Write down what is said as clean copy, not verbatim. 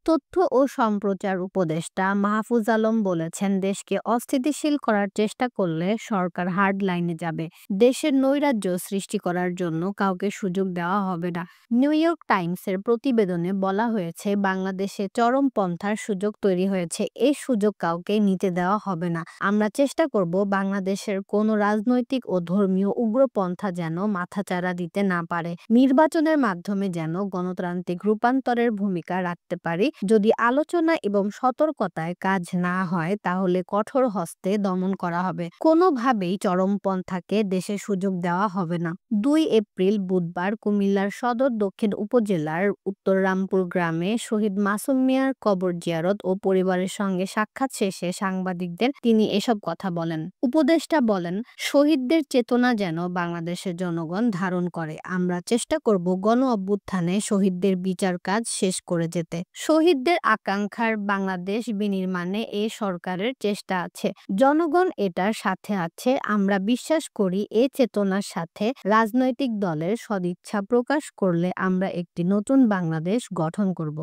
তথ্য ও সম্প্রচার উপদেষ্টা মাহফুজ আলম বলেছেন, দেশকে অস্থিতিশীল করার চেষ্টা করলে সরকার হার্ড লাইনে যাবে। দেশের নৈরাজ্য সৃষ্টি করার জন্য কাউকে সুযোগ দেওয়া হবে না। নিউ ইয়র্ক টাইমসের প্রতিবেদনে বলা হয়েছে, বাংলাদেশে চরমপন্থার সুযোগ তৈরি হয়েছে। এই সুযোগ কাউকে নিতে দেওয়া হবে না। আমরা চেষ্টা করব বাংলাদেশের কোনো রাজনৈতিক ও ধর্মীয় উগ্রপন্থা যেন মাথাচাড়া দিতে না পারে। নির্বাচনের মাধ্যমে যেন গণতান্ত্রিক রূপান্তরের ভূমিকা রাখতে পারি। যদি আলোচনা এবং সতর্কতায় কাজ না হয়, তাহলে কঠোর হস্তে দমন করা হবে। কোনোভাবেই চরমপন্থাকে দেশে সুযোগ দেওয়া হবে না। ২ এপ্রিল বুধবার কুমিল্লার সদর দক্ষিণ উপজেলার উত্তর রামপুর গ্রামে শহীদ মাসুম মিয়ার কবর জিয়ারত ও পরিবারের সঙ্গে সাক্ষাৎ শেষে সাংবাদিকদের তিনি এসব কথা বলেন। উপদেষ্টা বলেন, শহীদদের চেতনা যেন বাংলাদেশের জনগণ ধারণ করে। আমরা চেষ্টা করব গণ অভ্যুত্থানে শহীদদের বিচার কাজ শেষ করে যেতে। শহীদদের আকাঙ্ক্ষার বাংলাদেশ বিনির্মাণে এ সরকারের চেষ্টা আছে। জনগণ এটার সাথে আছে। আমরা বিশ্বাস করি, এ চেতনার সাথে রাজনৈতিক দলের সদিচ্ছা প্রকাশ করলে আমরা একটি নতুন বাংলাদেশ গঠন করব।